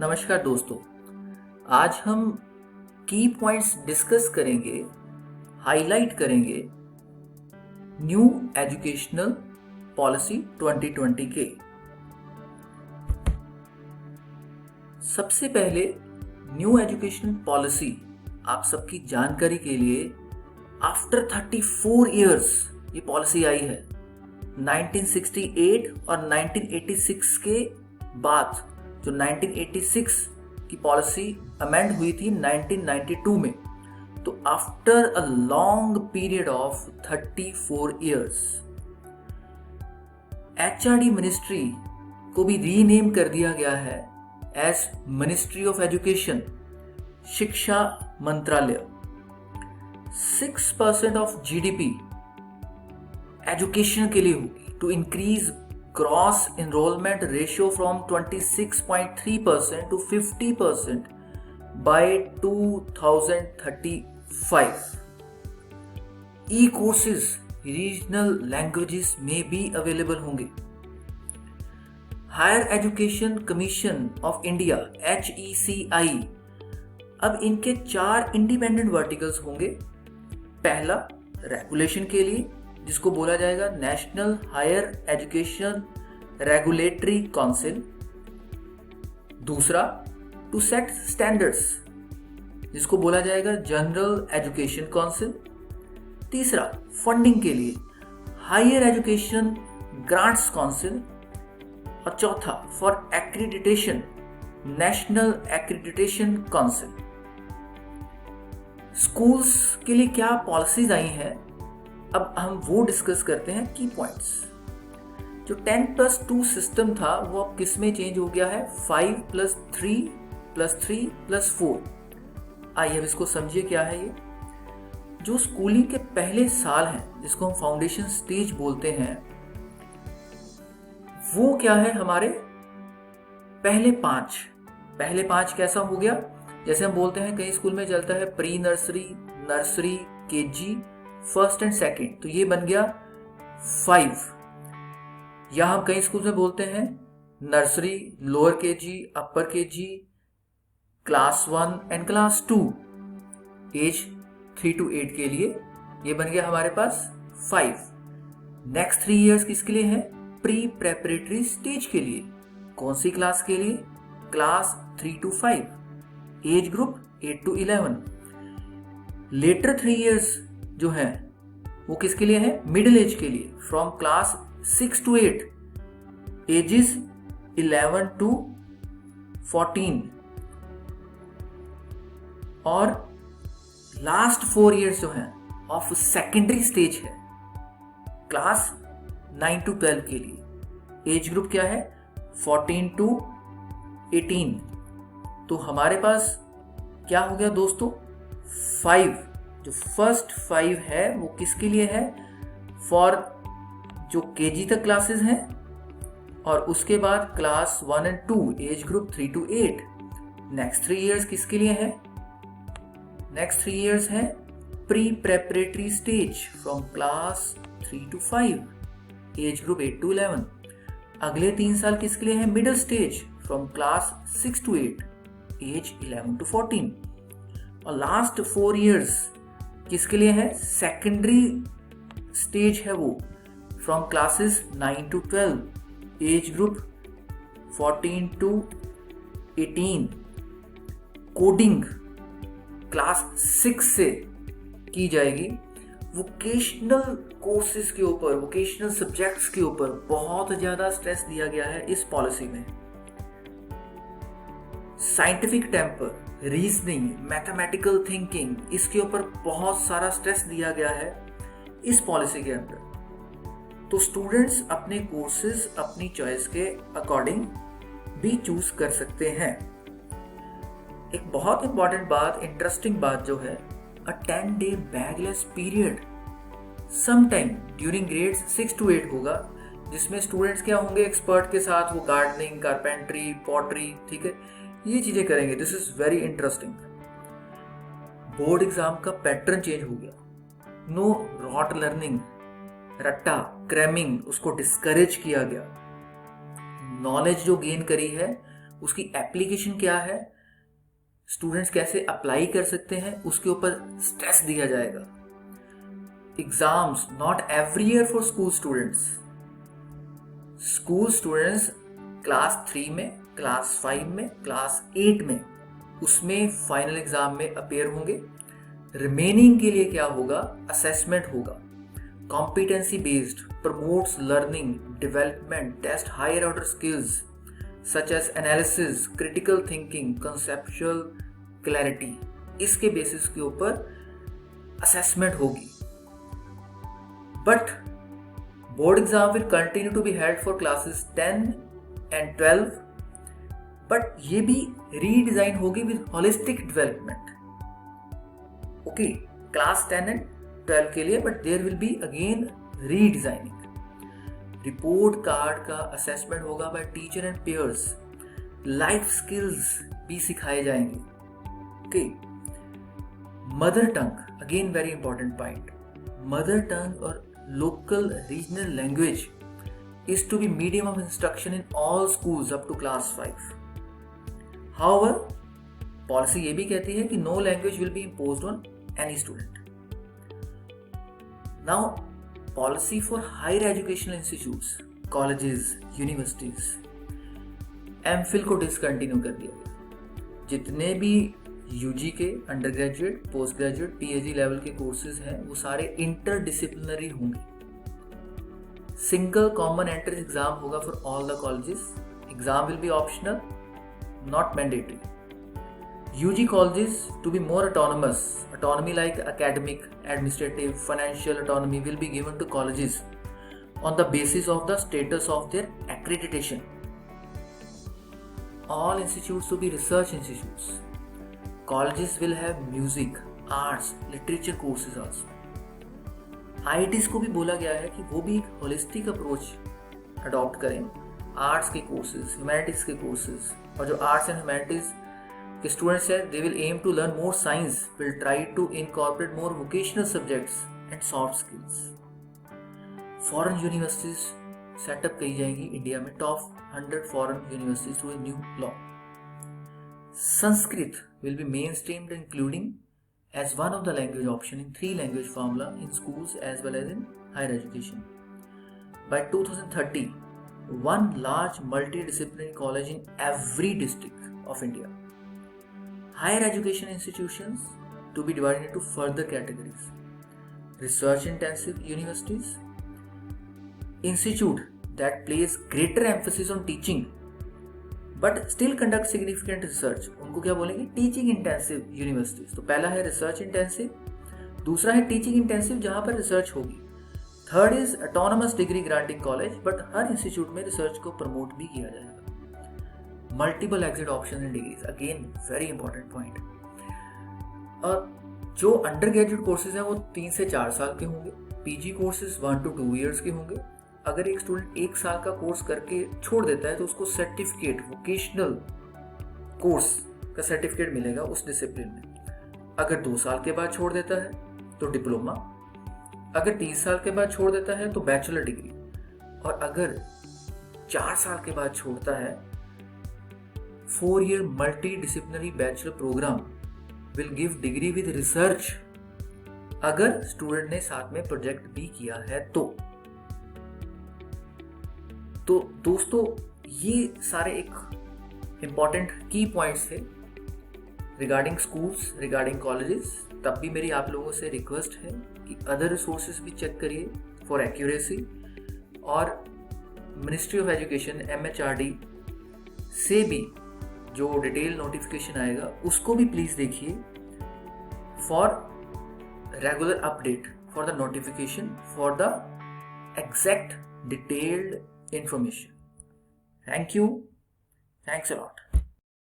नमस्कार दोस्तों। आज हम की पॉइंट्स डिस्कस करेंगे, हाईलाइट करेंगे न्यू एजुकेशनल पॉलिसी 2020 के। सबसे पहले न्यू एजुकेशनल पॉलिसी आप सबकी जानकारी के लिए आफ्टर 34 इयर्स ये पॉलिसी आई है। 1968 और 1986 के बाद जो 1986 की पॉलिसी अमेंड हुई थी 1992 में, तो after a long period of 34 years HRD ministry को भी रीनेम कर दिया गया है एज मिनिस्ट्री ऑफ एजुकेशन, शिक्षा मंत्रालय। 6% ऑफ जीडीपी एजुकेशन के लिए होगी to increase gross enrolment ratio from 26.3% to 50% by 2035. E-courses regional languages में भी अवेलेबल होंगे। Higher education commission of India HECI, अब इनके 4 इंडिपेंडेंट वर्टिकल्स होंगे। पहला रेगुलेशन के लिए, जिसको बोला जाएगा national higher education regulatory council. दूसरा टू सेट स्टैंडर्ड्स, जिसको बोला जाएगा जनरल एजुकेशन काउंसिल। तीसरा फंडिंग के लिए हायर एजुकेशन ग्रांट्स काउंसिल। और चौथा for accreditation national accreditation council. Schools के लिए क्या पॉलिसीज आई हैं, अब हम वो डिस्कस करते हैं की पॉइंट्स। जो 10+2 सिस्टम था वो अब किस में चेंज हो गया है, 5+3+3+4। आइए अब इसको समझिए क्या है ये। जो स्कूलिंग के पहले साल हैं, जिसको हम फाउंडेशन स्टेज बोलते हैं, वो क्या है हमारे पहले पांच कैसा हो गया, जैसे हम बोलते हैं कई स्कूल में चलता है pre nursery, nursery, KG, first and second, तो ये बन गया 5। या हम कई स्कूल में बोलते हैं nursery, lower KG, upper KG, class 1 and class 2, age 3 to 8 के लिए, ये बन गया हमारे पास 5। नेक्स्ट 3 इयर्स किसके लिए है, प्री प्रेपरेटरी स्टेज के लिए। कौन सी क्लास के लिए, class 3 to 5, age group 8 to 11। Later 3 years जो है वो किसके लिए है, मिडिल एज के लिए, from class 6 to 8, ages 11 to 14। और लास्ट 4 इयर्स जो है ऑफ सेकेंडरी स्टेज है, क्लास 9 to 12 के लिए। एज ग्रुप क्या है, 14 to 18। तो हमारे पास क्या हो गया दोस्तों, 5। जो फर्स्ट 5 है वो किसके लिए है, फॉर जो केजी तक क्लासेस हैं, और उसके बाद class 1 and 2, age group 3 to 8। Next 3 years किसके लिए है, नेक्स्ट 3 इयर्स है pre preparatory stage, from class 3 to 5, age group 8 to 11। अगले 3 साल किसके लिए है, middle stage, from class 6 to 8, age 11 to 14। और लास्ट 4 इयर्स किसके लिए है, सेकेंडरी स्टेज है वो, from classes 9 to 12, age group 14 to 18। Coding class 6 से की जाएगी। वोकेशनल कोर्सेज के ऊपर, वोकेशनल सब्जेक्ट्स के ऊपर बहुत ज्यादा स्ट्रेस दिया गया है इस पॉलिसी में। Scientific temper, reasoning, mathematical thinking, इसके ऊपर बहुत सारा स्ट्रेस दिया गया है इस पॉलिसी के अंदर। तो स्टूडेंट्स अपने कोर्सेज अपनी चॉइस के अकॉर्डिंग भी चूज कर सकते हैं। एक बहुत इंपॉर्टेंट बात, इंटरेस्टिंग बात जो है, a 10-day bagless period sometime during grades 6 to 8 होगा, जिसमें स्टूडेंट्स क्या होंगे, एक्सपर्ट के साथ वो गार्डनिंग, कारपेंट्री, पॉटरी, ठीक है, ये चीजें करेंगे। This is very interesting. Board exam का पैटर्न चेंज हो गया। नो रॉट लर्निंग, रट्टा क्रैमिंग, उसको डिस्करेज किया गया। नॉलेज जो गेन करी है उसकी एप्लीकेशन क्या है, स्टूडेंट्स कैसे अप्लाई कर सकते हैं, उसके ऊपर स्ट्रेस दिया जाएगा। Exams not every year for school students. School students class 3 में, क्लास 5 में, क्लास 8 में, उसमें फाइनल एग्जाम में अपेयर होंगे। रिमेनिंग के लिए क्या होगा, असेसमेंट होगा, competency based, promotes learning development, test higher order skills such as analysis, critical thinking, conceptual clarity. इसके बेसिस के ऊपर असेसमेंट होगी। But board exam will continue to be held for classes 10 and 12, but ये भी redesign होगी with holistic development. Okay, class 10 and 12 के लिए, but there will be again redesigning. Report card का असेसमेंट होगा by teacher and peers. Life skills भी सिखाए जाएंगे। Okay, mother tongue again very important point. Mother tongue और local regional language is to be medium of instruction in all schools up to class 5. However, policy ये भी कहती है कि no language will be imposed on any student. Now, policy for higher educational institutes, colleges, universities, MPhil को discontinue कर दिया गया। जितने भी यूजी के under graduate, post graduate, PhD level के कोर्सेज हैं वो सारे इंटरडिसिप्लिनरी होंगे। सिंगल कॉमन एंट्रेंस एग्जाम होगा for all the colleges. Exam will be optional, not mandatory. UG colleges to be more autonomous. Autonomy like academic, administrative, financial autonomy will be given to colleges on the basis of the status of their accreditation. All institutes to be research institutes. Colleges will have music, arts, literature courses also. IITs को भी बोला गया है कि वो भी एक holistic approach adopt करें। आर्ट्स के कोर्सेज, ह्यूमैनिटीज के कोर्सेज, और जो आर्ट्स एंड ह्यूमैनिटीज के स्टूडेंट्स हैं they will aim to learn more science, will try to incorporate more vocational subjects and soft skills. Foreign universities setup की जाएंगी India में, top 100 foreign universities through a new law. Sanskrit will be mainstreamed, including as one of the language option in 3 language formula in schools as well as in higher education. By 2030, one large multidisciplinary college in every district of India. Higher education institutions to be divided into further categories. Research intensive universities, institute that place greater emphasis on teaching but still conduct significant research, उनको क्या बोलेंगे, teaching intensive universities. तो पहला है research intensive, दूसरा है teaching intensive जहां पर रिसर्च होगी, third is autonomous degree granting college, but her institute में रिसर्च को प्रमोट भी किया जाएगा। Multiple exit option in degrees, again very important point. और जो अंडर ग्रेजुएट कोर्सेज हैं वो 3 से 4 साल के होंगे, पीजी कोर्सेज 1 to 2 years के होंगे। अगर एक स्टूडेंट 1 साल का कोर्स करके छोड़ देता है तो उसको सर्टिफिकेट, वोकेशनल कोर्स का सर्टिफिकेट मिलेगा उस डिसिप्लिन में। अगर 2 साल के बाद छोड़ देता है तो डिप्लोमा, अगर 3 साल के बाद छोड़ देता है तो बैचलर डिग्री, और अगर 4 साल के बाद छोड़ता है 4-year multidisciplinary bachelor program will give degree with research, अगर स्टूडेंट ने साथ में प्रोजेक्ट भी किया है तो दोस्तों ये सारे एक इम्पॉर्टेंट की पॉइंट्स थे रिगार्डिंग स्कूल्स, रिगार्डिंग कॉलेजेस। तब भी मेरी आप लोगों से रिक्वेस्ट है कि अदर रिसोर्सेज भी चेक करिए फॉर एक्यूरेसी, और मिनिस्ट्री ऑफ एजुकेशन MHRD से भी जो डिटेल नोटिफिकेशन आएगा उसको भी प्लीज देखिए for regular update, for the notification, for the exact detailed information. Thank you. Thanks a lot.